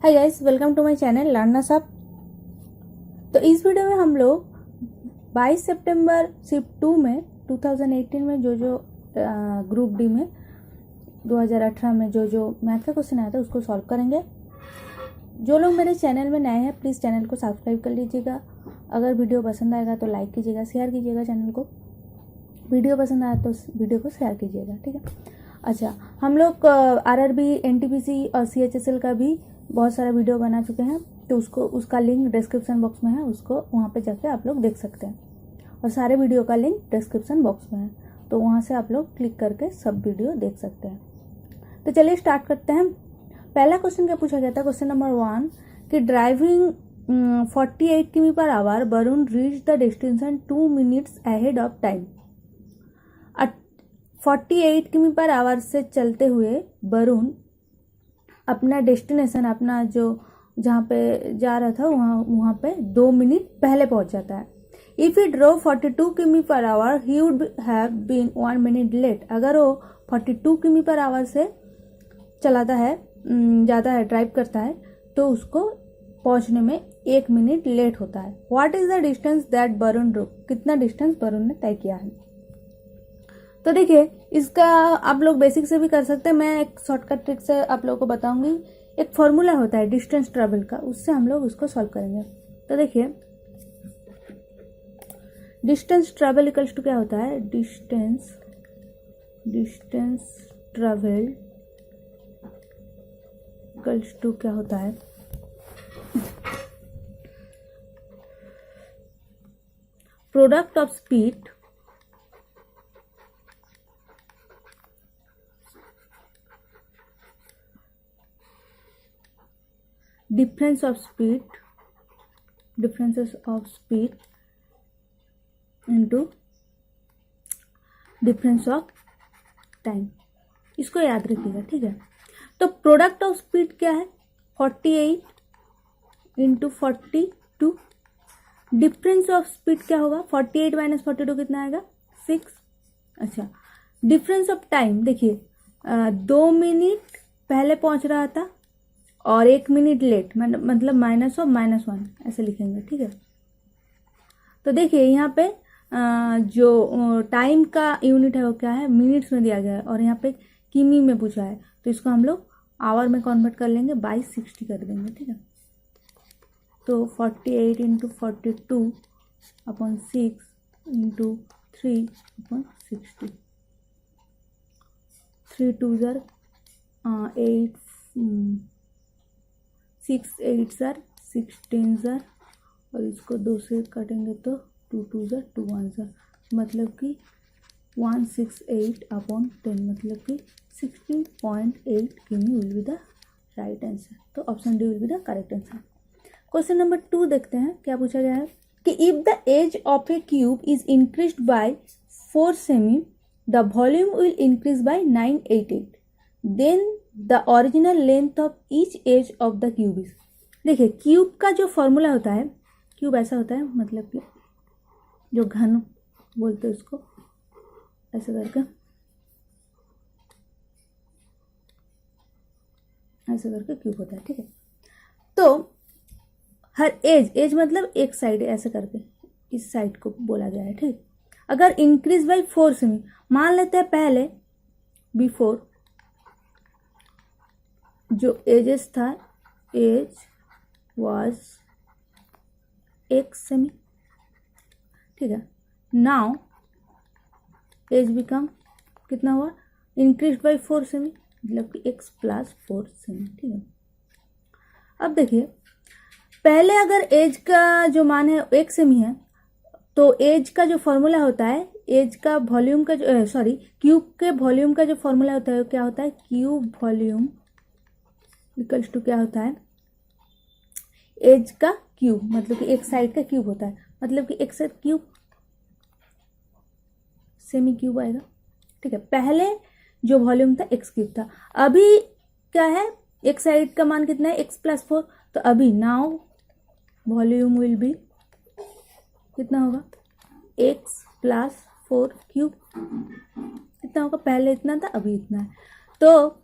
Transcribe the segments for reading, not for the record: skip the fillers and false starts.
Hi guys, welcome to my channel learners up. तो इस video में हम लोग 22 सितंबर शिफ्ट 2 में 2018 में जो ग्रुप डी में 2018 में जो मैथ का क्वेश्चन आया था उसको सॉल्व करेंगे। जो लोग मेरे चैनल में नए हैं प्लीज़ चैनल को सब्सक्राइब कर लीजिएगा। अगर वीडियो पसंद आएगा तो लाइक कीजिएगा, शेयर कीजिएगा चैनल को। वीडियो पसंद आया तो वीडियो को शेयर कीजिएगा, ठीक है। अच्छा, हम लोग आरआरबी, एनटीपीसी और सीएचएसएल का भी बहुत सारा वीडियो बना चुके हैं, तो उसका लिंक डिस्क्रिप्शन बॉक्स में है, उसको वहाँ पे जाके आप लोग देख सकते हैं। और सारे वीडियो का लिंक डिस्क्रिप्शन बॉक्स में है, तो वहाँ से आप लोग क्लिक करके सब वीडियो देख सकते हैं। तो चलिए स्टार्ट करते हैं। पहला क्वेश्चन क्या पूछा गया था, क्वेश्चन नंबर 1 कि ड्राइविंग 48 किमी/आवर Varun reach the destination 2 minutes ahead of time. 48 किमी/आवर से चलते हुए वरुण अपना डेस्टिनेशन, अपना जो जहाँ पे जा रहा था वहाँ पे 2 मिनट पहले पहुँच जाता है। इफ़ ही ड्रोव 42 किमी/आवर he would have been 1 minute late. अगर वो 42 किमी/आवर से चलाता है, जाता है, ड्राइव करता है, तो उसको पहुँचने में 1 मिनट लेट होता है। What is the distance that Varun drove. कितना डिस्टेंस वरुण ने तय किया है। तो देखिए, इसका आप लोग बेसिक से भी कर सकते हैं। मैं एक शॉर्टकट ट्रिक से आप लोगों को बताऊंगी। एक फॉर्मूला होता है डिस्टेंस ट्रेवल का, उससे हम लोग उसको सॉल्व करेंगे। तो देखिए, डिस्टेंस ट्रेवल इक्वल्स टू क्या होता है, डिस्टेंस ट्रेवल इक्वल्स टू क्या होता है, product of speed differences of speed into difference of time। इसको याद रखिएगा, ठीक है। तो प्रोडक्ट ऑफ स्पीड क्या है, 48 इंटू 42। डिफरेंस ऑफ स्पीड क्या होगा, 48 माइनस 42 कितना आएगा, 6। अच्छा, डिफरेंस ऑफ टाइम देखिए, 2 मिनट पहले पहुंच रहा था और 1 मिनट लेट, मतलब माइनस ऑफ -1 ऐसे लिखेंगे, ठीक है। तो देखिए यहाँ पे जो टाइम का यूनिट है वो क्या है, मिनट्स में दिया गया है, और यहाँ पे किमी में पूछा है, तो इसको हम लोग आवर में कन्वर्ट कर लेंगे, बाई 60 कर देंगे, ठीक है। तो 48 इंटू 42 अपॉन 6 इंटू 3 अपॉन 60, 3 2 ज़र 8, 6 8 ज़र 16 ज़र, और इसको 2 से काटेंगे तो 2 2 ज़र 2 1 ज़र, मतलब कि 168 अपॉन 10, मतलब कि 16.8 किमी will be the right answer. तो option D will be the correct answer. Question number 2 देखते हैं क्या पूछा गया है कि if the edge of a cube is increased by 4 सेमी the volume will increase by 988, then the original length of each edge of the cube is. देखिए, cube का जो फॉर्मूला होता है, क्यूब ऐसा होता है, मतलब कि जो घन बोलते हैं उसको, ऐसे करके क्यूब होता है, ठीक है। तो हर एज मतलब एक साइड ऐसे करके इस साइड को बोला गया है, ठीक। अगर इंक्रीज बाय 4 सेमी, मान लेते हैं पहले बिफोर जो एजेस था, एज वाज x सेमी, ठीक है। नाउ एज बिकम कितना हुआ, इंक्रीज बाय 4 सेमी, मतलब कि x प्लस 4 सेमी, ठीक है। अब देखिए, पहले अगर एज का जो मान है 1 सेमी है, तो एज का जो फॉर्मूला होता है, एज का वॉल्यूम का जो क्यूब के वॉल्यूम का जो फॉर्मूला होता है वो क्या होता है, क्यूब वॉल्यूम इक्वल्स टू क्या होता है, एज का क्यूब, मतलब कि एक साइड का क्यूब होता है, मतलब कि एक साइड क्यूब सेमी क्यूब आएगा, ठीक है। पहले जो वॉल्यूम था x क्यूब था, अभी क्या है, एक साइड का मान कितना है, x प्लस 4, तो अभी नाउ वॉल्यूम विल बी कितना होगा, x प्लस 4 क्यूब, कितना होगा, पहले इतना था अभी इतना है। तो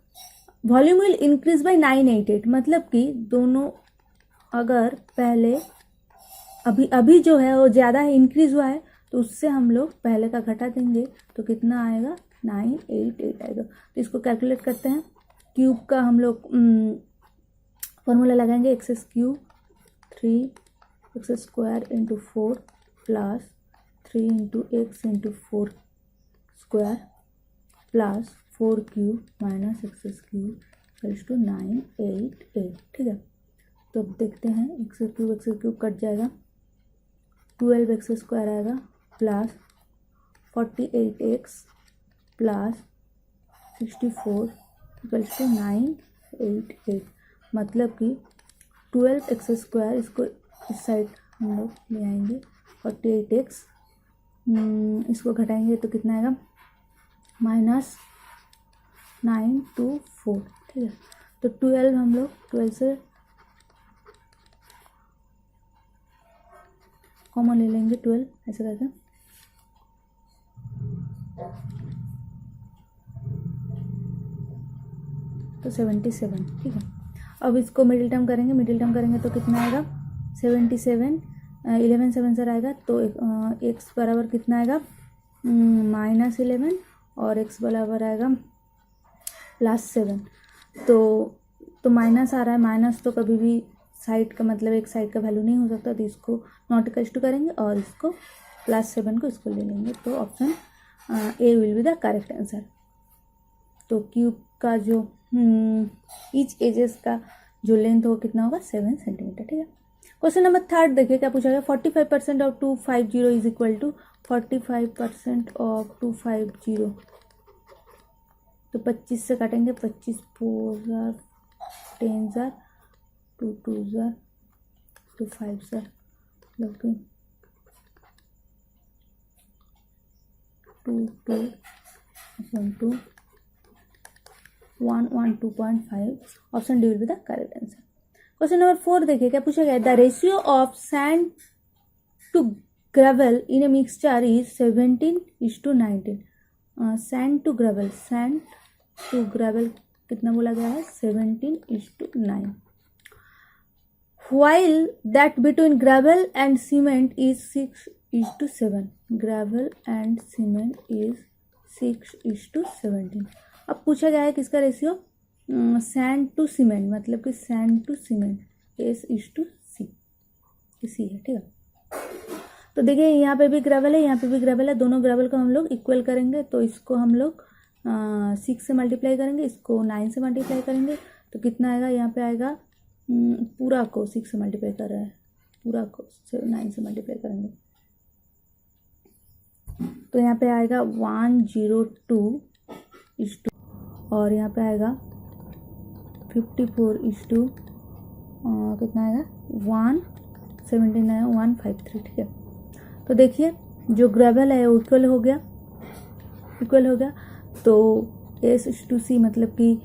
वॉल्यूम विल इंक्रीज बाय 988, मतलब कि दोनों अगर पहले अभी जो है वो ज़्यादा है, इंक्रीज हुआ है, तो उससे हम लोग पहले का घटा देंगे तो कितना आएगा 988 आएगा। तो इसको कैलकुलेट करते हैं। क्यूब का हम लोग फॉर्मूला लगाएंगे, x cube 3x square into 4 plus 3 into x into 4 square plus 4 cube minus x cube equals to 988। ठीक है, तो अब देखते हैं एक्स क्यूब कट जाएगा, 12x स्क्वायर आएगा plus 48x plus 64 equals to 988। मतलब कि 12x स्क्वायर, इसको इस साइड हम लोग ले आएंगे, 48x इसको घटाएंगे तो कितना आएगा -924। ठीक है, तो 12 हम लोग 12 से कॉमन ले लेंगे, 12 ऐसे करके, तो 77। ठीक है, अब इसको मिडिल टर्म करेंगे तो कितना आएगा 77, 11 7 सर आएगा, तो एक्स बराबर कितना आएगा -11 और एक्स बराबर आएगा +7। तो माइनस आ रहा है, माइनस तो कभी भी साइड का मतलब एक साइड का वैल्यू नहीं हो सकता, तो इसको नॉट इक्वल्स टू करेंगे और इसको +7 को इसको ले लेंगे, तो option A will be the correct answer. तो क्यूब का जो ईच एजेस का जो लेंथ हो कितना होगा 7 सेंटीमीटर। ठीक है, क्वेश्चन नंबर 3 देखिए क्या पूछा गया, 45% of 250 is equal to 45% of 250। तो 25 से काटेंगे, 25 4 10 2 2 2 5 सर, मतलब 2 2 2 1 1 2.5, option D will be the correct answer. Question number 4 देखिए क्या पूछा गया, the ratio of sand to gravel in a mixture is 17:19। Sand to gravel कितना बोला गया है 17:9, while that between gravel and cement is 6:7। gravel and cement is 6:17। अब पूछा गया है किसका रेशियो, सैंड टू सीमेंट, मतलब कि सैंड टू सीमेंट S:C है। ठीक है, तो देखिए यहाँ पे भी ग्रेवल है, यहाँ पे भी ग्रेवल है, दोनों ग्रेवल को हम लोग इक्वल करेंगे, तो इसको हम लोग 6 से मल्टीप्लाई करेंगे, इसको 9 से मल्टीप्लाई करेंगे, तो कितना आएगा, यहाँ पे आएगा पूरा को 6 से मल्टीप्लाई कर रहा है, पूरा को 9 से मल्टीप्लाई करेंगे, तो यहाँ पे आएगा 102 और यहाँ पे आएगा 54 कितना आएगा 179 153। ठीक है, तो देखिए जो ग्रेवल है वो इक्वल हो गया, तो S:C मतलब कि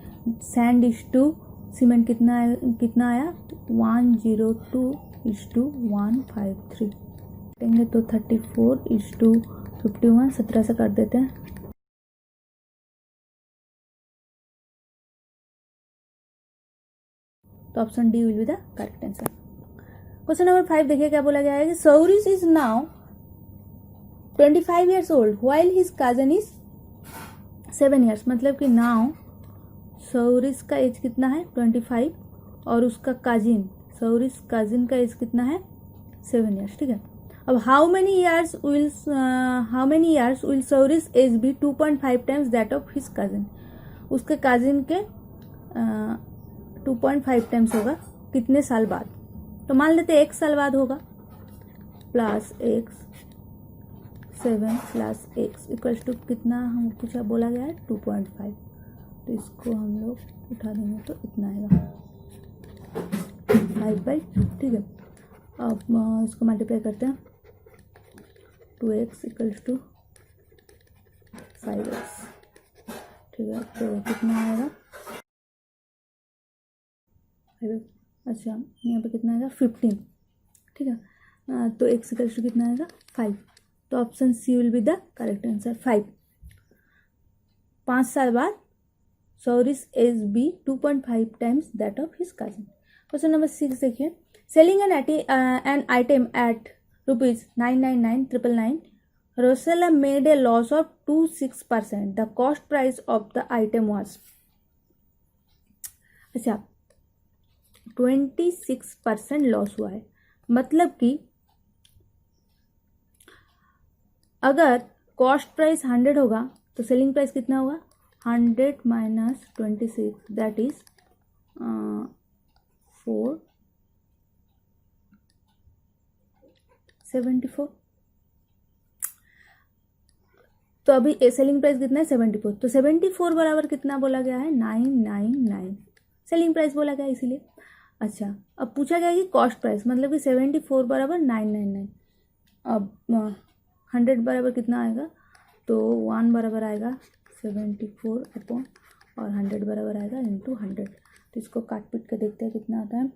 सैंड टू सीमेंट कितना आया 102:153 देंगे, तो 34:51 17 से कर देते हैं, तो option D will be the correct answer. Question number 5 देखिए क्या बोला गया है कि सौरिश is now 25 years old while his cousin is 7 years। मतलब कि नाउ सौरिश का एज कितना है 25 और उसका सौरिश काजिन का एज कितना है 7 years। ठीक है, अब how many years will Saurish age be 2.5 times that of his cousin. उसके काजिन के 2.5 टाइम्स होगा कितने साल बाद, तो मान लेते हैं 1 साल बाद होगा, plus x 7 plus x equals to कितना हम कुछ बोला गया है 2.5, तो इसको हम लोग उठा देंगे तो इतना आएगा 5/2। ठीक है, अब इसको मल्टीप्लाई करते हैं, 2x इक्वल्स टू 5x। ठीक है, तो कितना आएगा अच्छा यहाँ पे कितना आएगा 15। ठीक है, तो x इक्वल्स टू कितना आएगा 5, तो option C will be the correct answer 5। 5 साल बाद Saurish's age be 2.5 times that of his cousin. Question number 6 देखिए, selling an item at rupees 999,999, Rosella made a loss of 26%. The cost price of the item was, अच्छा 26% loss हुआ है, मतलब कि अगर cost price 100 होगा तो सेलिंग प्राइस कितना होगा, 100 माइनस 26, दैट इज 474. तो अभी सेलिंग प्राइस कितना है 74, तो 74 बराबर कितना बोला गया है 999, सेलिंग प्राइस बोला गया इसीलिए. अच्छा, अब पूछा गया कि कॉस्ट प्राइस, मतलब कि 74 बराबर 999. अब 100 बराबर कितना आएगा, तो 1 बराबर आएगा 74 अपॉन और 100 बराबर आएगा इंटू 100. तो इसको काट पीट के देखते हैं कितना आता है.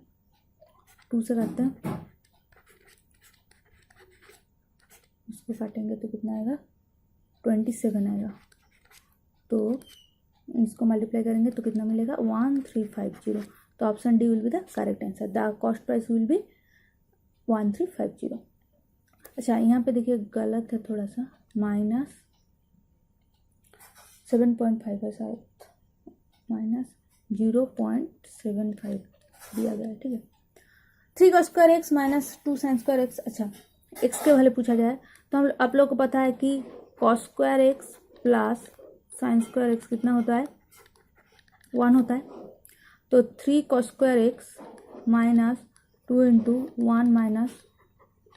2 से काटते हैं, इसको काटेंगे तो कितना आएगा 27 आएगा. तो इसको मल्टीप्लाई करेंगे तो कितना मिलेगा 1350. तो option D will be the correct answer. The cost price will be 1350. अच्छा, यहाँ पे देखिए गलत है थोड़ा सा, माइनस 7.5 है शायद, माइनस 0.75 दिया गया है. ठीक है, 3 cos square x minus 2 sin square x. अच्छा, एक्स के वाले पूछा गया है, तो हम आप लोग को पता है कि cos square x plus sin square x कितना होता है 1 होता है. तो 3 cos square x minus 2 into 1 minus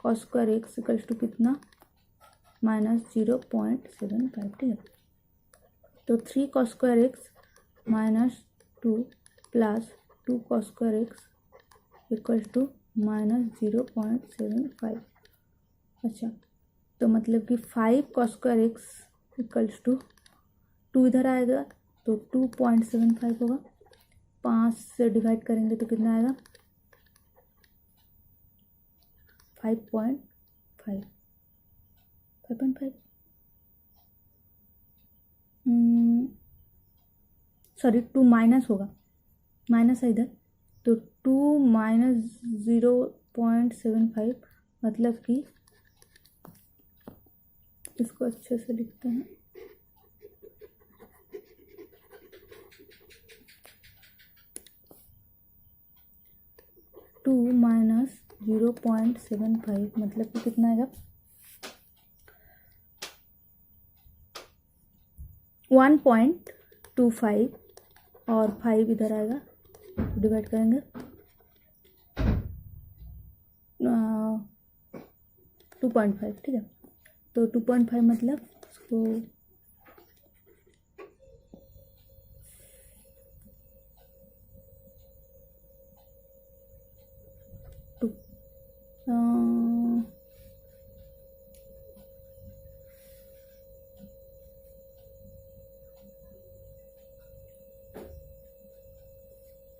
cos square x equals to कितना माइनस 0.75. ठीक है, तो 3 cos square x minus 2 plus 2 cos square x equals to minus 0.75. अच्छा, तो मतलब कि 5 cos square x equals to 2 इधर आएगा तो 2.75 होगा. 5 से डिवाइड करेंगे तो कितना आएगा 5.5. सॉरी 2 माइनस होगा, माइनस है इधर, तो 2 माइनस 0.75, मतलब कि इसको अच्छे से लिखते हैं. 2 माइनस 0.75 मतलब कि कितना आएगा 1.25 और 5 इधर आएगा, डिवाइड करेंगे 2.5. ठीक है, तो 2.5 मतलब इसको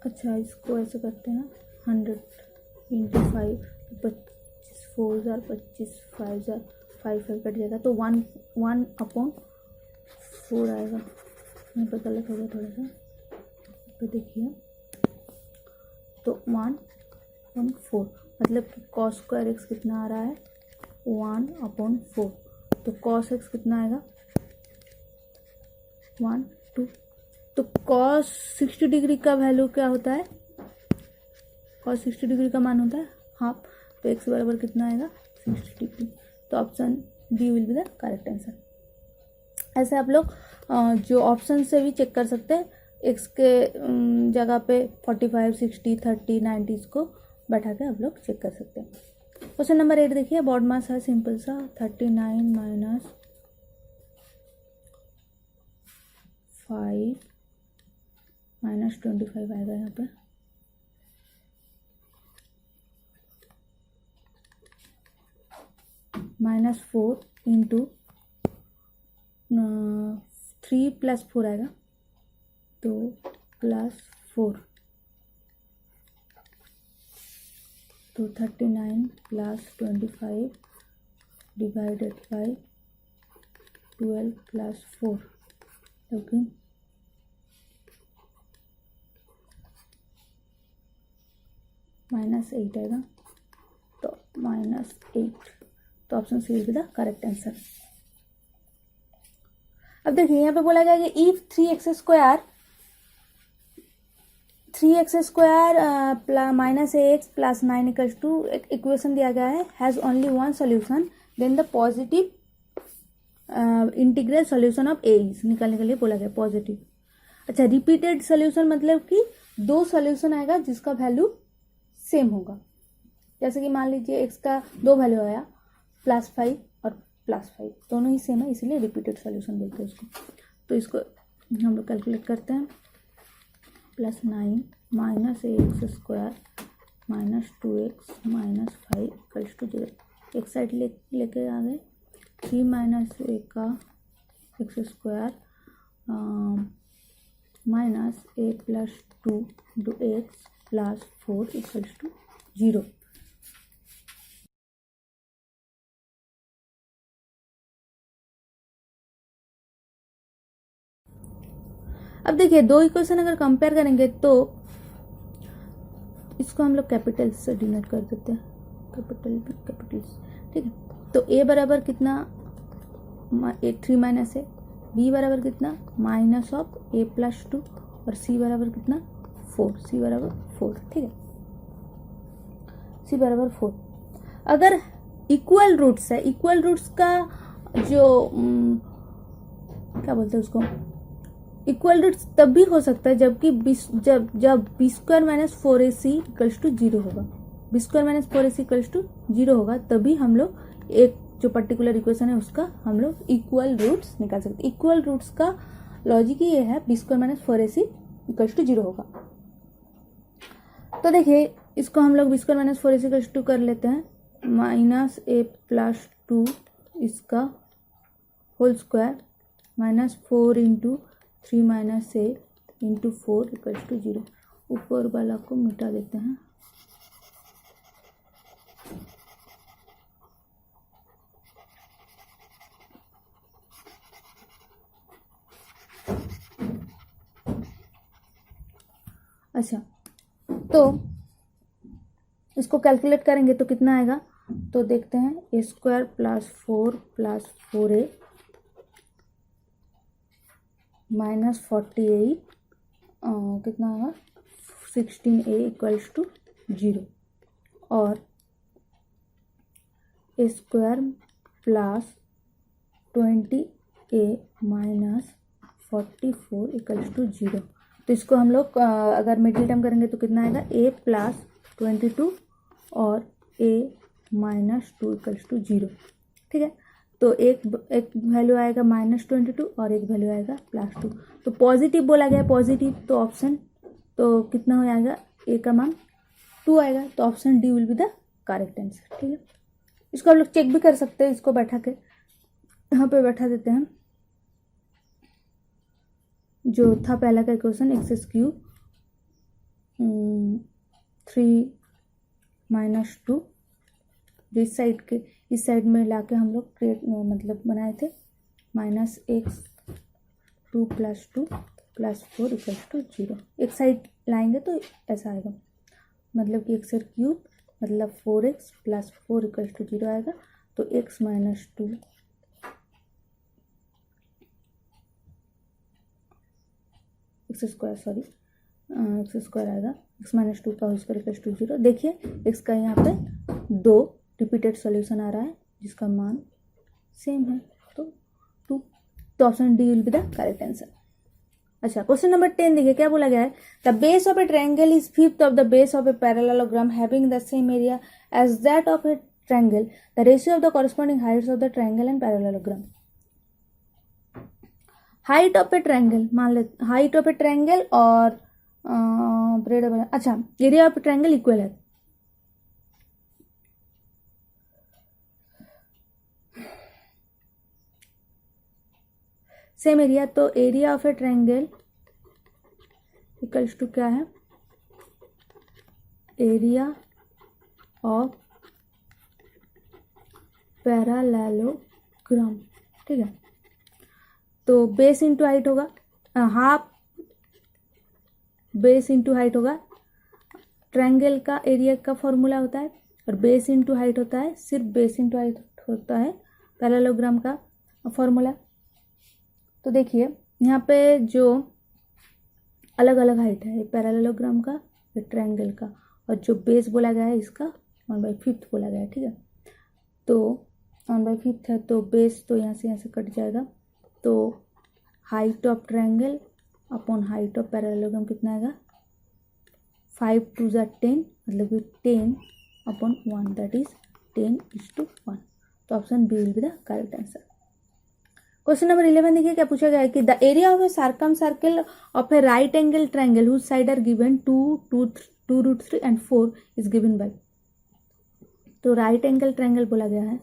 अच्छा, इसको ऐसे करते हैं 100 इंटू 5, 25 4,000, 25 5,000, 5 कट जाएगा तो 1 अपॉन 4 आएगा. यहाँ पर गलत हो गया थोड़ा सा, तो देखिए, तो 1/4 मतलब कि cos स्क्वायर एक्स कितना आ रहा है 1/4. तो cos एक्स कितना आएगा 1 2. तो cos 60 डिग्री का वैल्यू क्या होता है, cos 60 डिग्री का मान होता है हाफ. तो x बराबर कितना आएगा 60 डिग्री. तो option D will be the correct answer. ऐसे आप लोग जो ऑप्शन से भी चेक कर सकते हैं, x के जगह पे 45 60 30 90 को बैठा के आप लोग चेक कर सकते हैं. क्वेश्चन नंबर 8 देखिए, बॉड मास है सिंपल सा 39 माइनस 5 माइनस 25 आएगा यहाँ पे. -4 इंटू 3 + 4 आएगा, तो +4, तो 39 + 25 डिवाइडेड बाई 12 + 4, ओके. -8 आएगा, तो -8, तो option C will be the correct answer. अब देखिए यहाँ पे बोला गया कि if 3x square -ax plus 9 equals to, equation दिया गया है, has only one solution, then the positive integral solution of a is, निकालने के लिए बोला गया पॉजिटिव। अच्छा, रिपीटेड सोल्यूशन मतलब कि दो सोल्यूशन आएगा जिसका वैल्यू सेम होगा। जैसे कि मान लीजिए x का दो वैल्यू आया, +5 और +5, दोनों ही सेम है, इसीलिए रिपीटेड सोल्यूशन बोलते हैं उसको। तो इसको हम लोग कैलकुलेट करते हैं। +9 -ax square -2x -5 equals to 0। एक साइड लेके आ गए, 3 - a का x square -a + 2x + 4 equals to 0। अब देखिए दो इक्वेशन अगर कंपेयर करेंगे तो इसको हम लोग कैपिटल से डिनोट कर देते हैं, कैपिटल ठीक है। तो a बराबर कितना, 3 - a, b बराबर कितना -a + 2, और c बराबर कितना 4, c बराबर 4, ठीक है, c बराबर 4। अगर इक्वल रूट्स है, इक्वल रूट्स का जो क्या बोलते हैं उसको, इक्वल रूट्स तब भी हो सकता है जबकि जब b² - 4ac इक्वल्स टू 0 होगा, b² - 4ac इक्वल्स टू 0 होगा, तभी हम लोग एक जो पर्टिकुलर इक्वेशन है उसका हम लोग इक्वल रूट्स निकाल सकते हैं। इक्वल रूट्स का लॉजिक ये है, b² - 4ac इक्वल्स टू 0 होगा। तो देखिए इसको हम लोग b² - 4ac इक्वल्स टू कर लेते हैं, -a + 2 इसका whole square -4 × 3 - a × 4 equals to 0। ऊपर वाला को मिटा देते हैं। अच्छा, तो इसको कैलकुलेट करेंगे तो कितना आएगा, तो देखते हैं, a² + 4 + 4a -48 कितना होगा 16a इक्वल्स टू 0, और a² + 20a -44 इक्वल्स टू 0। तो इसको हम लोग अगर मिडिल टर्म करेंगे तो कितना आएगा, a + 22 और a -2 इक्वल्स टू 0, ठीक है। तो एक वैल्यू आएगा -22 और एक वैल्यू आएगा +2। तो पॉजिटिव बोला गया, पॉजिटिव, तो ऑप्शन तो कितना हो जाएगा, a का मान 2 आएगा, तो option D will be the correct answer, ठीक है। इसको आप लोग चेक भी कर सकते हैं, इसको बैठा के यहाँ पे बैठा देते हैं। जो था पहला का इक्वेशन x³ 3 - 2, इस साइड के इस साइड में लाके हम लोग क्रिएट मतलब बनाए थे, -x 2 + 2 + 4 इक्वल्स टू 0। एक साइड लाएंगे तो ऐसा आएगा, मतलब कि x³ मतलब 4x + 4 इक्वल्स टू 0 आएगा। तो x - 2 x² आएगा, x - 2 का होल स्क्वायर इक्वल्स टू 0। देखिए x का यहाँ पे 2 रिपीटेड सॉल्यूशन आ रहा है जिसका मान सेम है, तो 2, तो option D will be the correct answer. अच्छा, क्वेश्चन नंबर 10 देखिए क्या बोला गया है, the base of a triangle is 5th of the base of a parallelogram having the same area as that of a triangle, the ratio of the corresponding heights of the triangle and parallelogram. Height of a triangle, मान ले height of a triangle और अच्छा area of a triangle equal है, same area, तो area of a triangle equals to क्या है, area of parallelogram, ठीक है। तो बेस इंटू हाइट होगा, हाफ बेस इंटू हाइट होगा, ट्रायंगल का एरिया का फॉर्मूला होता है और बेस इंटू हाइट होता है, सिर्फ बेस इंटू हाइट होता है पैरेललोग्राम का फॉर्मूला। तो देखिए यहाँ पे जो अलग अलग हाइट है, पैरेललोग्राम का, ट्रायंगल का, और जो बेस बोला गया है इसका 1/5 बोला गया है, ठीक है। तो 1/5 है तो बेस तो यहाँ से कट जाएगा, तो height of triangle upon height of parallelogram कितना आएगा, 5 2 ज़ा 10, मतलब कि 10 अपॉन 1, दैट इज 10:1। तो option B will be the correct answer. Question number 11 देखिए क्या पूछा गया है कि the area of a circum circle of a right angle triangle whose side are given 2√3 and 4 is given by. तो right angle triangle बोला गया है,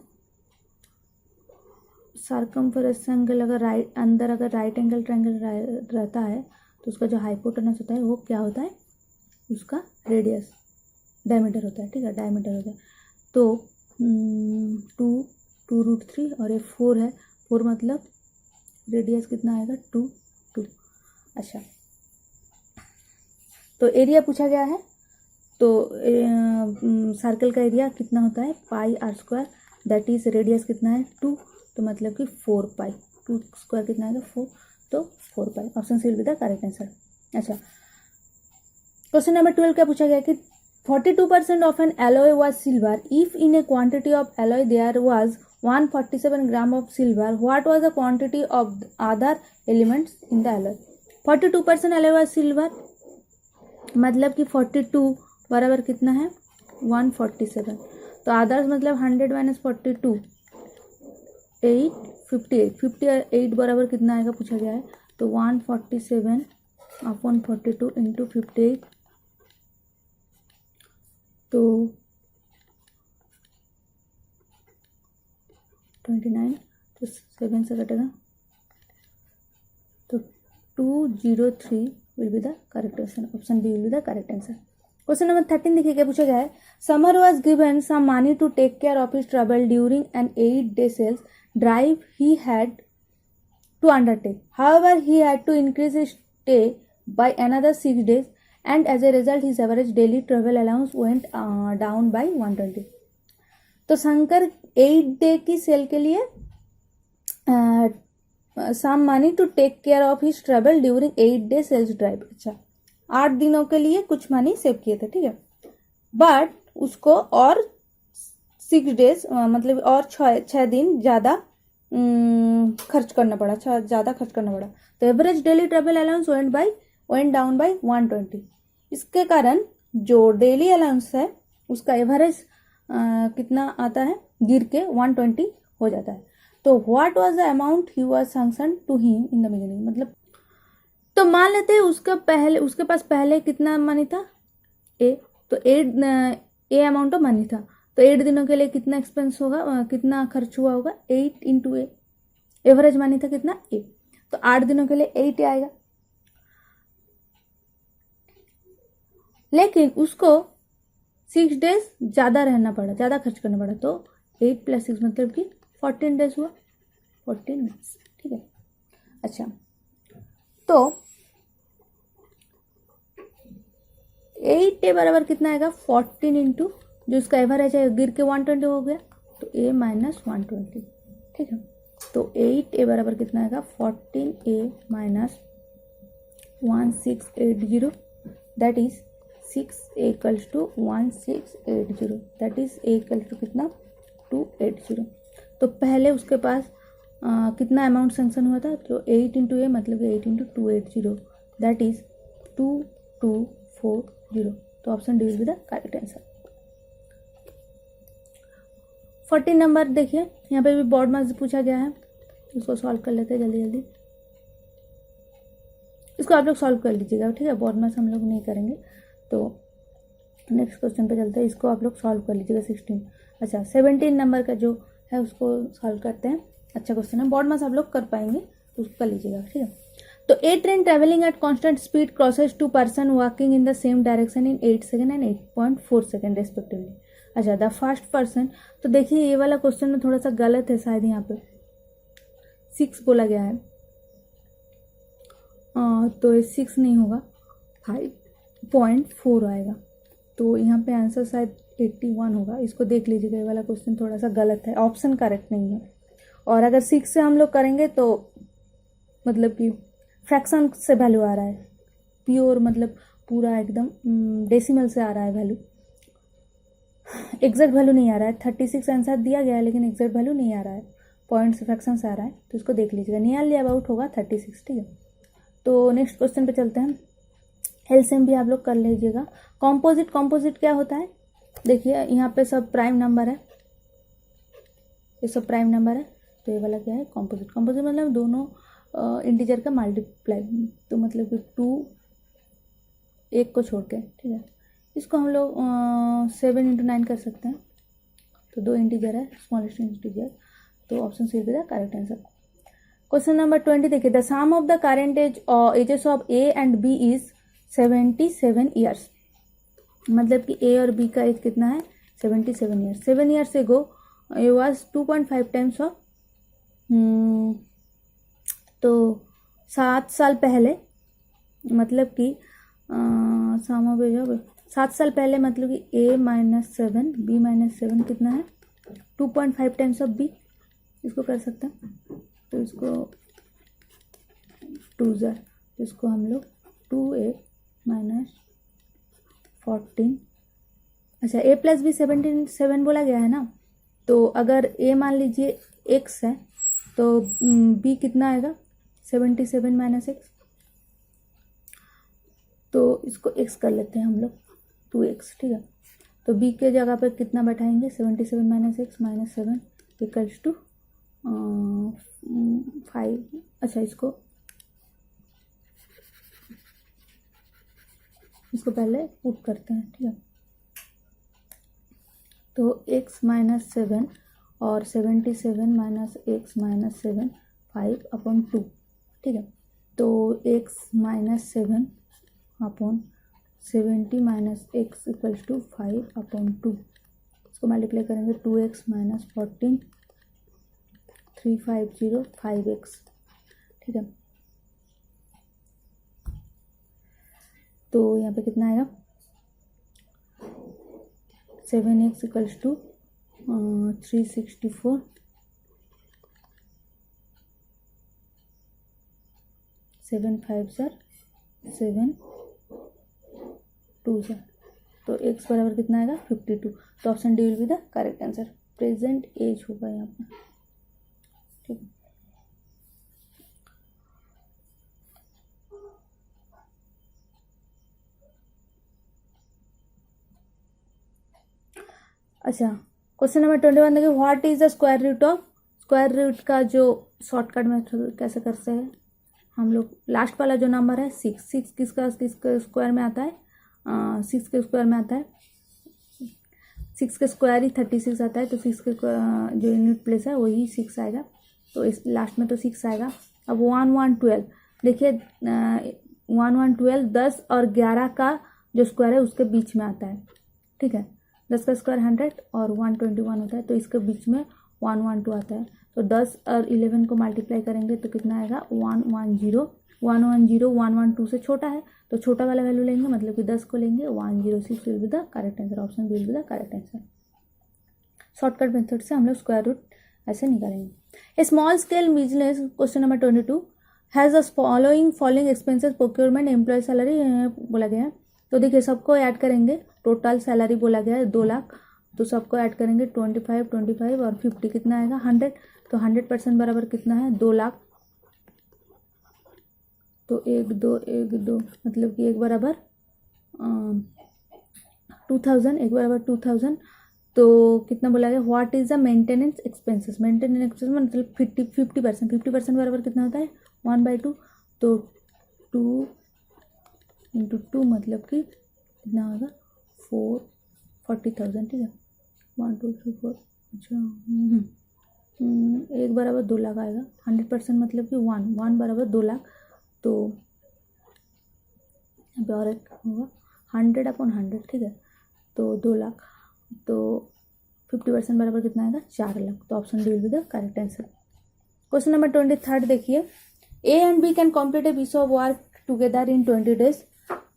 सर्कमफेरेंस एंगल अगर अंदर अगर राइट एंगल ट्रायंगल रहता है तो उसका जो हाइपोटेनस होता है वो क्या होता है, उसका रेडियस डायमीटर होता है, ठीक है, डायमीटर होता है। तो 2√3 और ये 4 है, 4 मतलब रेडियस कितना आएगा 2। अच्छा, तो एरिया पूछा गया है, तो सर्कल का एरिया कितना होता है πr², दैट इज रेडियस कितना है 2, तो मतलब कि 4π, 2 स्क्वायर कितना आएगा 4, तो 4π। Option C will be the correct answer. अच्छा, क्वेश्चन नंबर 12 क्या पूछा गया कि 42% of an alloy was silver if in a quantity of alloy there was 147 gram of silver, what was the quantity of other elements in the alloy. 42% alloy was silver, मतलब कि 42 बराबर कितना है 147, तो अदर्स मतलब 100 माइनस 42 58 बराबर कितना आएगा पूछा गया है, तो 147 अपॉन 42 इंटू 58, तो 29, तो 7 से कटेगा, तो 203 will be the correct answer. Option B will be the correct answer. Question number 13 देखिए क्या पूछा गया है, Samar was given some money to take care of his trouble during an 8-day sales drive he had to undertake. However, he had to increase his stay by another 6 days, and as a result, his average daily travel allowance went down by 120. तो Shankar 8 day की sale के लिए some money to take care of his travel during 8-day sales drive. अच्छा, 8 दिनों के लिए कुछ money save किए थे, ठीक है, बट उसको और 6 days मतलब और 6 दिन ज़्यादा खर्च करना पड़ा, ज़्यादा खर्च करना पड़ा। तो average daily travel allowance went down by 120। इसके कारण जो डेली अलाउंस है उसका एवरेज कितना आता है, गिर के 120 हो जाता है। तो what was the amount he was sanction to him in the beginning, मतलब तो मान लेते हैं उसके पास पहले कितना मनी था ए, तो 8 अमाउंट ऑफ मनी था, तो 8 दिनों के लिए कितना एक्सपेंस होगा, कितना खर्च हुआ होगा 8 इंटू ए, एवरेज मनी था कितना ए, तो 8 दिनों के लिए 8 आएगा, लेकिन उसको 6 days ज़्यादा रहना पड़ा, ज़्यादा खर्च करना पड़ा, तो 8 + 6 मतलब कि 14 days हुआ, 14 days, ठीक है। अच्छा, तो 8 डे बराबर कितना आएगा 14 इंटू जो इसका एवरेज है गिर के 120 हो गया, तो a माइनस 120, ठीक है। तो 8a बराबर कितना आएगा 14a minus 1680, that is 6a equals to 1680, that is a equals to कितना 280। तो पहले उसके पास कितना अमाउंट सेंक्शन हुआ था, तो 8 इंटू ए मतलब 8 इंटू 280, दैट इज 2240। तो option D will be the correct answer. 14 number देखिए, यहाँ पे भी बोर्ड मार्क्स पूछा गया है, इसको सॉल्व कर लेते हैं जल्दी जल्दी। इसको आप लोग सॉल्व कर लीजिएगा, ठीक है, बोर्ड मार्क्स हम लोग नहीं करेंगे। तो नेक्स्ट क्वेश्चन पे चलते हैं, इसको आप लोग सॉल्व कर लीजिएगा 16। अच्छा, 17 नंबर का जो है उसको सॉल्व करते हैं। अच्छा क्वेश्चन है, बोर्ड मार्क्स आप लोग कर पाएंगे तो उसको कर लीजिएगा, ठीक है। तो a train travelling at constant speed crosses 2 person walking in the same direction in 8 second and 8.4 second respectively. अच्छा, द फर्स्ट पर्सन, तो देखिए ये वाला क्वेश्चन में थोड़ा सा गलत है, शायद यहाँ पे 6 बोला गया है, तो ये 6 नहीं होगा, 5.4 आएगा, तो यहाँ पे आंसर शायद 81 होगा। इसको देख लीजिएगा, ये वाला क्वेश्चन थोड़ा सा गलत है, ऑप्शन करेक्ट नहीं है। और अगर 6 से हम लोग करेंगे तो मतलब कि फ्रैक्शन से वैल्यू आ रहा है, प्योर मतलब पूरा एकदम डेसिमल से आ रहा है वैल्यू, एग्जैक्ट वैल्यू नहीं आ रहा है। 36 आंसर दिया गया है लेकिन एग्जैक्ट वैल्यू नहीं आ रहा है, पॉइंट से फ्रैक्शन से आ रहा है। तो इसको देख लीजिएगा, नियरली अबाउट होगा 36, ठीक है। तो नेक्स्ट क्वेश्चन पे चलते हैं। एलसीएम भी आप लोग कर लीजिएगा। कॉम्पोजिट क्या होता है, देखिए यहाँ पे सब प्राइम नंबर है, ये सब प्राइम नंबर है। तो ये वाला क्या है, कॉम्पोजिट मतलब दोनों इंटीजर का मल्टीप्लाई, तो मतलब कि 2 एक को छोड़ के, ठीक है। इसको हम लोग 7 × 9 कर सकते हैं। तो 2 इंटीजर है, स्मॉलेस्ट इंटीजर, तो option C will be the correct answer. Question number 20 देखिए, the sum of the current ages of A and B is 77 years. मतलब कि ए और बी का एज कितना है, 77 years. 7 years ago it was 2.5 times of, तो 7 साल पहले, मतलब कि 7 साल पहले, मतलब कि a - 7 b - 7 कितना है, 2.5 टाइम्स ऑफ b। इसको कर सकते हैं, तो इसको 2 ज़र, तो इसको हम लोग 2a - 14, अच्छा a + b 7 बोला गया है ना। तो अगर a मान लीजिए x है तो b कितना आएगा, 77 - x, तो इसको x कर लेते हैं हम लोग, 2x, ठीक है। तो b के जगह पे कितना बैठाएंगे, 77 - x - 7 इक्वल्स टू 5। अच्छा, इसको पहले पुट करते हैं, ठीक है। तो x - 7 और 77 - x - 7 5/2, ठीक है। तो x - 7 upon 70 - x equals to 5/2। इसको मल्टीप्लाई करेंगे, 2x - 14 350 5x, ठीक है। तो यहाँ पे कितना आएगा, 7x इक्वल्स टू 364, 7 5 ज़र 7 2 ज़र, तो x बराबर कितना आएगा, 52। तो option D will be the correct answer. Present age होगा यहाँ पे, ठीक है। अच्छा, क्वेश्चन नंबर 21 देखिए, what is the square root of, square root का जो शॉर्टकट मेथड कैसे करते हैं हम लोग, लास्ट वाला जो नंबर है 6 किसका स्क्वायर में आता है, 6 के स्क्वायर में आता है, 6 के स्क्वायर ही 36 आता है। तो 6 के जो यूनिट प्लेस है वही 6 आएगा, तो इस लास्ट में तो 6 आएगा। अब 1 1 12 देखिए, 1 1 12 10 और 11 का जो स्क्वायर है उसके बीच में आता है, ठीक है। 10 का स्क्वायर 100 और 121 होता है, तो इसके बीच में 112 आता है। तो 10 और 11 को मल्टीप्लाई करेंगे तो कितना आएगा, 110। 110 112 से छोटा है, तो छोटा वाला वैल्यू लेंगे, मतलब कि 10 को लेंगे। 106 will be the correct answer, option will be the correct answer. Shortcut method से हम लोग स्क्वायर रूट ऐसे निकालेंगे। A small scale business, question number 22, has a following expenses, procurement, employ salary बोला गया है। तो देखिए सबको ऐड करेंगे, टोटल सैलरी बोला गया है 2 लाख, तो सबको ऐड करेंगे 25 25 और 50 कितना आएगा, 100। तो 100% बराबर कितना है, 2 लाख। तो 1 2 1 2 मतलब कि 1 बराबर 2000, 1 बराबर 2000। तो कितना बोला गया, what is the maintenance expenses, maintenance expenses मतलब 50%, 50% बराबर कितना होता है, 1/2। तो 2 × 2 मतलब कि कितना होगा, 40,000, ठीक है। 1 2 3 4, अच्छा 1 बराबर 2 लाख आएगा। 100% मतलब कि 1 बराबर 2 लाख, तो यहाँ पे और एक होगा 100/100, ठीक है। तो 2 लाख, तो 50% बराबर कितना आएगा, 4 लाख। तो option D will be the correct answer. Question number 23 देखिए, A and B can complete a piece of work together in 20 days।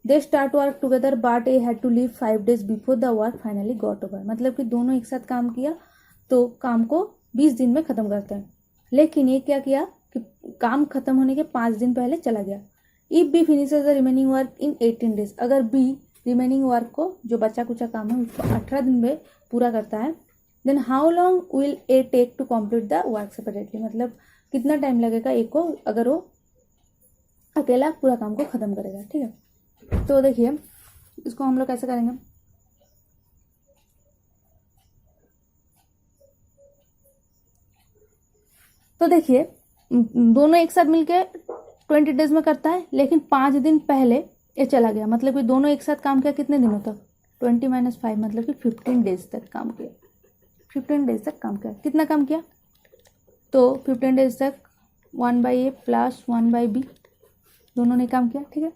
They start work together but A had to leave 5 days before the work finally got over. मतलब कि दोनों एक साथ काम किया तो काम को 20 दिन में ख़त्म करते हैं, लेकिन ये क्या किया कि काम खत्म होने के 5 दिन पहले चला गया। If B finishes the remaining work in 18 days, अगर बी रिमेनिंग वर्क को जो बचा कुचा काम है उसको 18 दिन में पूरा करता है, then how long will A take to complete the work separately, मतलब कितना टाइम लगेगा ए को अगर वो अकेला पूरा काम को खत्म करेगा। ठीक है, तो देखिए इसको हम लोग कैसे करेंगे। तो देखिए दोनों एक साथ मिलके 20 days में करता है, लेकिन 5 दिन पहले ये चला गया, मतलब कि दोनों एक साथ काम किया कितने दिनों तक, 20 - 5 मतलब कि 15 days तक काम किया। 15 days तक काम किया, कितना काम किया, तो 15 days तक 1/A प्लस 1/B दोनों ने काम किया। ठीक है,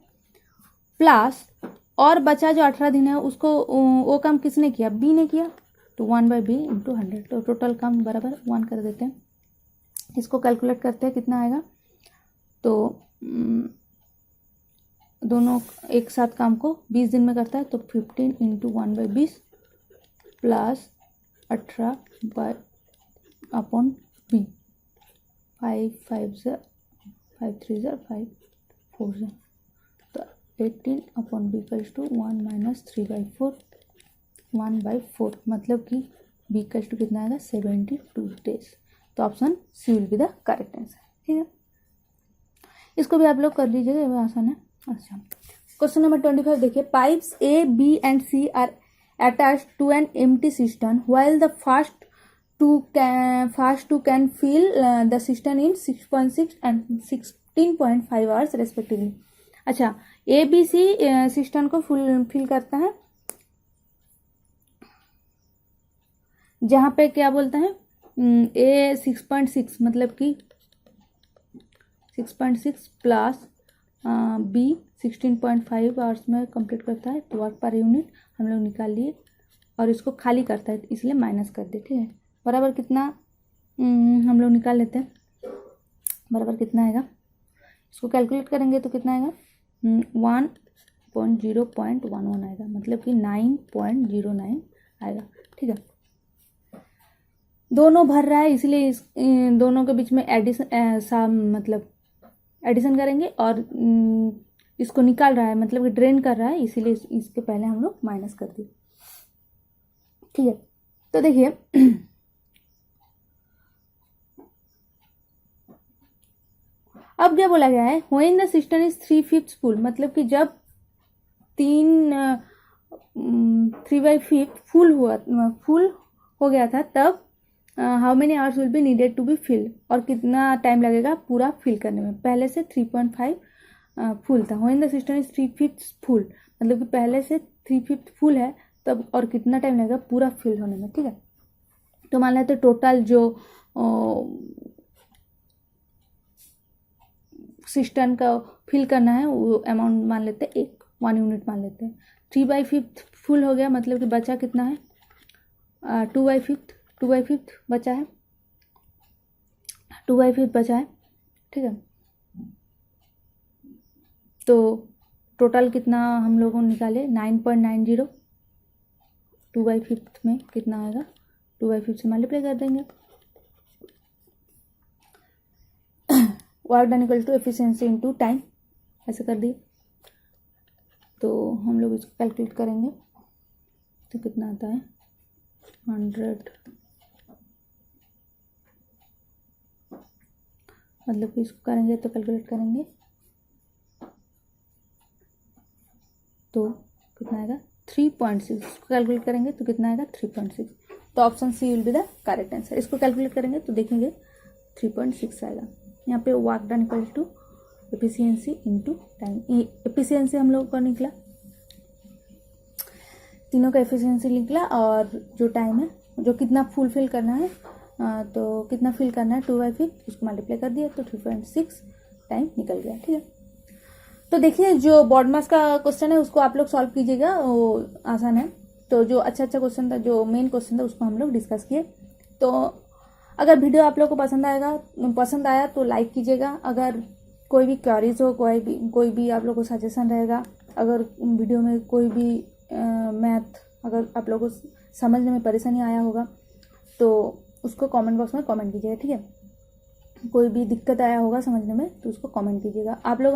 प्लस और बचा जो 18 दिन है उसको वो काम किसने किया, बी ने किया, तो 1/B × 100, तो टोटल काम बराबर 1 कर देते हैं। इसको कैलकुलेट करते हैं कितना आएगा, तो दोनों एक साथ काम को 20 दिन में करता है, तो 15 × 1/20 प्लस 18/B, 5 5 5 3 5 4, तो 18/B = 1 - 3/4 1/4, मतलब कि B = कितना आएगा 72 days। तो option C will be the correct answer. ठीक है, इसको भी आप लोग कर लीजिएगा, ये आसान है। अच्छा, क्वेश्चन नंबर 25 देखिए, pipes A, B and C are attached to an empty cistern while the first two can fill the cistern in 6.6 and 16.5 hours respectively। अच्छा, A, B, C सिस्टर्न को फिल करता है, जहाँ पे क्या बोलता है A 6.6 मतलब कि 6.6 प्लस B 16.5 आवर्स में कंप्लीट करता है, तो वर्क पर यूनिट हम लोग निकाल लिए, और इसको खाली करता है इसलिए माइनस कर दे। ठीक है, बराबर कितना हम लोग निकाल लेते हैं, बराबर कितना आएगा, इसको कैलकुलेट करेंगे तो कितना आएगा 1.0.11 आएगा, मतलब कि 9.09 आएगा। ठीक है, दोनों भर रहा है इसलिए इस दोनों के बीच में मतलब एडिशन करेंगे, और इसको निकाल रहा है मतलब कि ड्रेन कर रहा है, इसीलिए इसके पहले हम लोग माइनस कर दिए। ठीक है, तो देखिए अब क्या बोला गया है, when the system is 3/5 full, मतलब कि जब 3/5 फुल हो गया था, तब how many hours will be needed to be filled, और कितना टाइम लगेगा पूरा फिल करने में। पहले से 3.5 फुल था, when the system is 3/5 full, मतलब कि पहले से 3/5 फुल है तब, और कितना टाइम लगेगा पूरा फिल होने में। ठीक है, तो मान लेते टोटल जो सिस्टम का फिल करना है वो अमाउंट मान लेते हैं 1 यूनिट मान लेते हैं। 3/5 फुल हो गया, मतलब कि बचा कितना है 2/5 बचा है, 2/5 बचा है। ठीक है, तो टोटल कितना हम लोगों ने निकाले 9.90, 2/5 में कितना आएगा, 2/5 से मल्टीप्लाई कर देंगे, work done equal to efficiency into time, ऐसे कर दिए। तो हम लोग इसको कैलकुलेट करेंगे तो कितना आता है 100, मतलब कि इसको करेंगे तो कैलकुलेट करेंगे तो कितना आएगा 3.6, इसको कैलकुलेट करेंगे तो कितना आएगा 3.6, तो option C will be the correct answer. इसको कैलकुलेट करेंगे तो देखेंगे 3.6 आएगा। यहाँ पे work done equal to efficiency into time, efficiency हम लोग का निकला, तीनों का एफिशिएंसी निकला, और जो टाइम है जो कितना फुलफिल करना है, तो कितना फिल करना है 2/5, उसको मल्टीप्लाई कर दिया तो 3.6 टाइम निकल गया। ठीक है, तो देखिए जो बॉड मास का क्वेश्चन है उसको आप लोग सॉल्व कीजिएगा, वो आसान है। तो जो अच्छा क्वेश्चन था, जो मेन क्वेश्चन था, उसको हम लोग डिस्कस किए। तो अगर वीडियो आप लोग को पसंद आया तो लाइक कीजिएगा। अगर कोई भी क्वेरीज हो, कोई भी आप लोग को सजेशन रहेगा अगर वीडियो में कोई भी मैथ अगर आप लोगों को समझने में परेशानी आया होगा तो उसको कमेंट बॉक्स में कमेंट कीजिएगा, ठीक है। कोई भी दिक्कत आया होगा समझने में तो उसको कमेंट कीजिएगा। आप लोग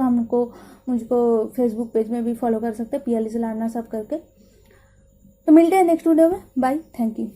मुझको फेसबुक पेज में भी फॉलो कर सकते हैं, PLC लाडना साहब करके। तो मिलते हैं नेक्स्ट वीडियो में। Bye, thank you.